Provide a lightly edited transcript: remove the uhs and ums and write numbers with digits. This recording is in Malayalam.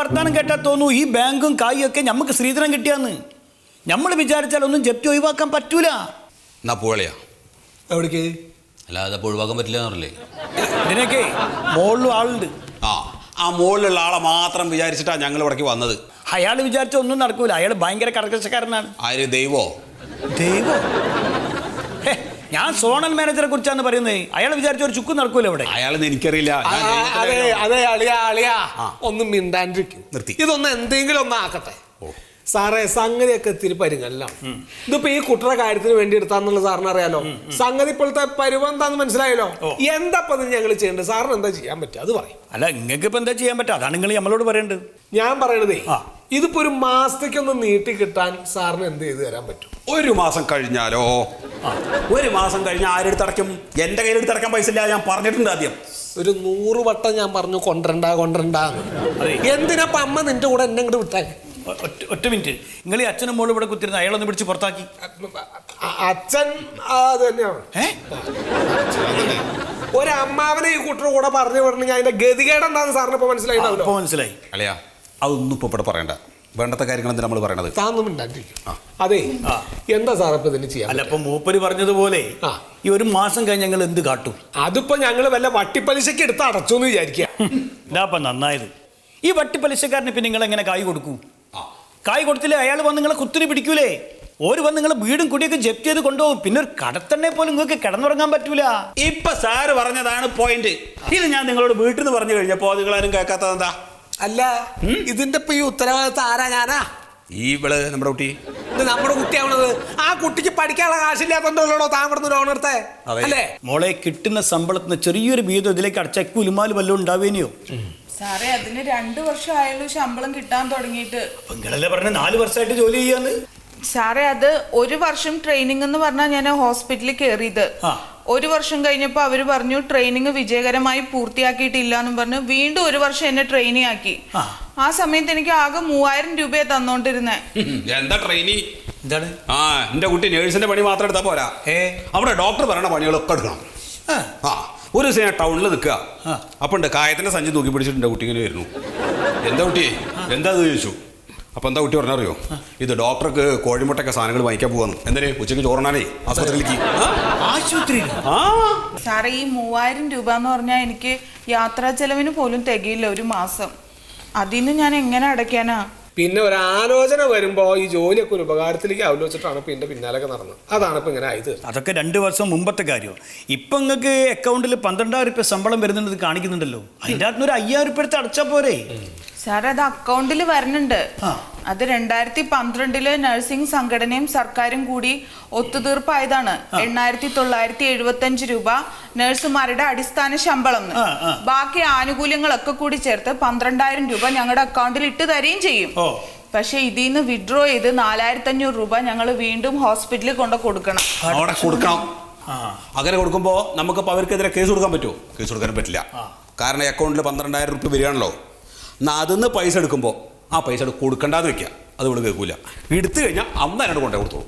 വർത്താനം കേട്ടാൽ തോന്നൂ ഈ ബാങ്കും കായൊക്കെ നമുക്ക് ശ്രീധരൻ കിട്ടിയാന്ന്. നമ്മൾ വിചാരിച്ചാൽ ഒന്നും ജപ്തി ഒഴിവാക്കാൻ പറ്റൂല. എന്നാ പോളിയാ എവിടേക്ക്? അല്ലാതെ ഒഴിവാക്കാൻ പറ്റില്ല എന്ന് പറഞ്ഞില്ലേ? ഇതിനൊക്കെ മുകളിലും ആളുണ്ട്. ആ മുകളിലുള്ള ആളെ മാത്രം വിചാരിച്ചിട്ടാണ് ഞങ്ങൾ ഇവിടേക്ക് വന്നത്. അയാൾ വിചാരിച്ച ഒന്നും നടക്കൂല. അയാൾ ഭയങ്കര കർക്കശക്കാരനാണ്. ആര്? ദൈവോ? ദൈവോ? ഞാൻ സോണൽ മാനേജറെ കുറിച്ചാണ് പറയുന്നത്. അയാൾ വിചാരിച്ച ഒരു ചുക്കും നടക്കൂല ഇവിടെ. അയാളെന്ന് എനിക്കറിയില്ല. അതെ അളിയാ ഒന്നും മിണ്ടാണ്ടിരിക്കും. നിർത്തി. ഇതൊന്ന് എന്തെങ്കിലും ഒന്നാക്കട്ടെ സാറേ. സംഗതിയൊക്കെ ഇത്തിരി പരിങ്ങലാണ്. ഇതിപ്പോ ഈ കുട്ടറ കാര്യത്തിന് വേണ്ടി എടുത്താന്നുള്ള സാറിന് അറിയാലോ. സംഗതി ഇപ്പോഴത്തെ പരുവം എന്താന്ന് മനസ്സിലായല്ലോ. എന്താ ഞങ്ങൾ ചെയ്യേണ്ടത്? സാറിന് എന്താ ചെയ്യാൻ പറ്റുക അത് പറയും. അല്ല, നിങ്ങൾക്ക് ഇപ്പൊ എന്താ ചെയ്യാൻ പറ്റുക? അതാണ് നിങ്ങൾ നമ്മളോട് പറയേണ്ടത്. ഞാൻ പറയണതേ, ഇതിപ്പോ ഒരു മാസത്തേക്കൊന്ന് നീട്ടി കിട്ടാൻ സാറിന് എന്ത് ചെയ്ത് തരാൻ പറ്റും? ഒരു മാസം കഴിഞ്ഞാലോ? ഒരു മാസം കഴിഞ്ഞാൽ ആരെടുത്തടയ്ക്കും? എന്റെ കയ്യിലെടുത്ത് അടയ്ക്കാൻ പൈസ ഇല്ല. ഞാൻ പറഞ്ഞിട്ടുണ്ട് ആദ്യം. ഒരു 100 വട്ടം ഞാൻ പറഞ്ഞു കൊണ്ടരണ്ട. എന്തിനാ അമ്മ നിന്റെ കൂടെ എന്നെ ഇങ്ങോട്ട് വിട്ടേ? ഒറ്റ മിനിറ്റ്. നിങ്ങൾ ഈ അച്ഛനും മോളും ഇവിടെ കുത്തിരുന്ന അയാളൊന്ന് പിടിച്ച് പുറത്താക്കി. അച്ഛൻ അത് തന്നെയാണ്. ഒരമ്മാവനെ ഈ കുട്ടറ കൂടെ പറഞ്ഞു വിടണമെങ്കിൽ അതിന്റെ ഗതികേട് എന്താന്ന് സാറിന് ഇപ്പൊ മനസ്സിലായിട്ടാവല്ലോ. മനസ്സിലായി. അല്ലയാ, അതൊന്നും ഇപ്പൊ ഇവിടെ പറയണ്ട. വേണ്ടത്തെ കാര്യങ്ങൾ എന്താ നമ്മൾ പറയണത്? താന്നും ഉണ്ടായിരിക്കും. അതെ, എന്താ സാർ ഇപ്പൊ ഇതിന് ചെയ്യാൻ? അല്ല, ഇപ്പൊ മൂപ്പര് പറഞ്ഞതുപോലെ ഈ ഒരു മാസം കഴിഞ്ഞ് ഞങ്ങൾ എന്ത് കാട്ടും? അതിപ്പോ ഞങ്ങൾ വല്ല വട്ടിപ്പലിശക്ക് എടുത്ത് അടച്ചു എന്ന് വിചാരിക്കുക. ഇതാപ്പ നന്നായത്. ഈ വട്ടിപ്പലിശക്കാരന് പിന്നെ നിങ്ങൾ എങ്ങനെ കായ് കൊടുക്കൂ? കായ് കൊടുത്തില്ലേ അയാൾ വന്ന് നിങ്ങളെ കുത്തിരി പിടിക്കൂലേ? ഓര് വന്ന് നിങ്ങളെ വീടും കുടിയൊക്കെ ജപ്തി ചെയ്ത് കൊണ്ടുപോകും. പിന്നെ ഒരു കടത്തണ്ണെ പോലും നിങ്ങൾക്ക് കിടന്നുറങ്ങാൻ പറ്റൂല. ഇപ്പൊ സാറ് പറഞ്ഞതാണ് പോയിന്റ്. ഇത് ഞാൻ നിങ്ങളോട് വീട്ടിൽ നിന്ന് പറഞ്ഞു കഴിഞ്ഞപ്പോ നിങ്ങളാരും കേൾക്കാത്തത് എന്താ? അല്ല, ഇതിന്റെ ഇപ്പൊ ഈ ഉത്തരവാദിത്തം ആരാ? ഞാനാ? ഈ ഇവള് നമ്മുടെ കുട്ടി. ഇത് നമ്മുടെ കുട്ടിയാവണത്. ആ കുട്ടിക്ക് പഠിക്കാനുള്ള കാശില്ലാത്തോണ്ടല്ലോ താൻ ഇവിടുന്ന് ലോൺ എടുത്തേ അല്ലേ? മോളെ, കിട്ടുന്ന ശമ്പളത്തിന് ചെറിയൊരു വീതം ഇതിലേക്ക് അടച്ച കുലുമാല് വല്ലതും ഉണ്ടാവേനെയോ? സാറേ, അതിന് 2 വർഷം ആയുള്ളൂ ശമ്പളം കിട്ടാൻ തുടങ്ങിയിട്ട്. നിങ്ങളല്ലേ പറഞ്ഞ 4 വർഷമായിട്ട് ജോലി ചെയ്യാന്ന്. സാറേ, അത് 1 വർഷം ട്രെയിനിങ് എന്ന് പറഞ്ഞാൽ ഞാൻ ഹോസ്പിറ്റലിൽ കയറിയത്. 1 വർഷം കഴിഞ്ഞപ്പോൾ അവര് പറഞ്ഞു ട്രെയിനിങ് വിജയകരമായി പൂർത്തിയാക്കിയിട്ടില്ല എന്നും പറഞ്ഞു വീണ്ടും 1 വർഷം എന്നെ ട്രെയിനിങ് ആക്കി. ആ സമയത്ത് എനിക്ക് ആകെ 3000 രൂപയെ തന്നോണ്ടിരുന്നേ. എന്താ ട്രെയിനിങ്? എന്താണ്? എന്റെ കുട്ടി നേഴ്സിന്റെ പണി മാത്രം എടുത്താ പോരാ. അവിടെ ഡോക്ടർ പറയണ പണികളൊക്കെ എടുക്കണം. ഒരു ദിവസം ഞാൻ ടൗണിൽ നിൽക്കുക. അപ്പൊ ഉണ്ട് കായത്തിന്റെ സഞ്ചി തൂക്കി പിടിച്ചിട്ട് എന്റെ കുട്ടി ഇങ്ങനെ വരുന്നു. എന്താ കുട്ടി എന്താ ചോദിച്ചു. അപ്പൊ എന്താ കുട്ടി പറഞ്ഞറിയോ? ഇത് ഡോക്ടർക്ക് കോഴിമുട്ടൊക്കെ സാധനങ്ങൾ വാങ്ങിക്കാൻ പോവാന്ന്. എന്തിന്? ഉച്ചയ്ക്ക് ചോറിനാനേ ആശുപത്രിയിലേക്ക്. ആശുപത്രി? സാറേ, ഈ 3000 രൂപ എന്ന് പറഞ്ഞാൽ എനിക്ക് യാത്രാ ചെലവിന് പോലും തികയില്ല ഒരു മാസം. അതിന് ഞാൻ എങ്ങനെ അടയ്ക്കാനാ? പിന്നെ ഒരു ആലോചന വരുമ്പോ ഈ ജോലിയൊക്കെ ഒരു ഉപകാരത്തിലേക്ക് ആലോചിച്ചിട്ടാണ് പിന്നെ പിന്നാലൊക്കെ നടന്നത്. അതാണ് ഇപ്പൊ ഇങ്ങനെ ആയത്. അതൊക്കെ 2 വർഷം മുമ്പത്തെ കാര്യം. ഇപ്പൊ നിങ്ങൾക്ക് അക്കൗണ്ടിൽ 12,000 രൂപ ശമ്പളം വരുന്നുണ്ട് കാണിക്കുന്നുണ്ടല്ലോ. അതിൻ്റെ അകത്ത് ഒരു 5,000 രൂപ എടുത്ത് അടച്ചാ പോരെ? സാർ, അത് അക്കൗണ്ടിൽ വരുന്നുണ്ട്. അത് 2012 നഴ്സിംഗ് സംഘടനയും സർക്കാരും കൂടി ഒത്തുതീർപ്പായതാണ്. 8,975 രൂപ നഴ്സുമാരുടെ അടിസ്ഥാന ശമ്പളം. ബാക്കി ആനുകൂല്യങ്ങളൊക്കെ കൂടി ചേർത്ത് 12,000 രൂപ ഞങ്ങളുടെ അക്കൗണ്ടിൽ ഇട്ട് തരികയും ചെയ്യും. പക്ഷെ ഇതിൽ നിന്ന് വിഡ്രോ ചെയ്ത് 4,500 രൂപ ഞങ്ങൾ വീണ്ടും ഹോസ്പിറ്റലിൽ കൊണ്ട് കൊടുക്കണം. അങ്ങനെ കൊടുക്കുമ്പോ നമുക്കിപ്പോ അവർക്കെതിരെ കേസ് കൊടുക്കാൻ പറ്റുമോ? കേസ് കൊടുക്കാൻ പറ്റില്ല. കാരണം അക്കൗണ്ടിൽ 12,000 രൂപ വരികയാണല്ലോ. എന്നാൽ അതിന്ന് പൈസ എടുക്കുമ്പോൾ ആ പൈസ കൊടുക്കണ്ടെന്ന് വെക്കുക. അത് ഇവിടെ കേൾക്കൂല. എടുത്തു കഴിഞ്ഞാൽ അന്ന് എന്നോട് കൊണ്ടേ കൊടുത്തോളൂ.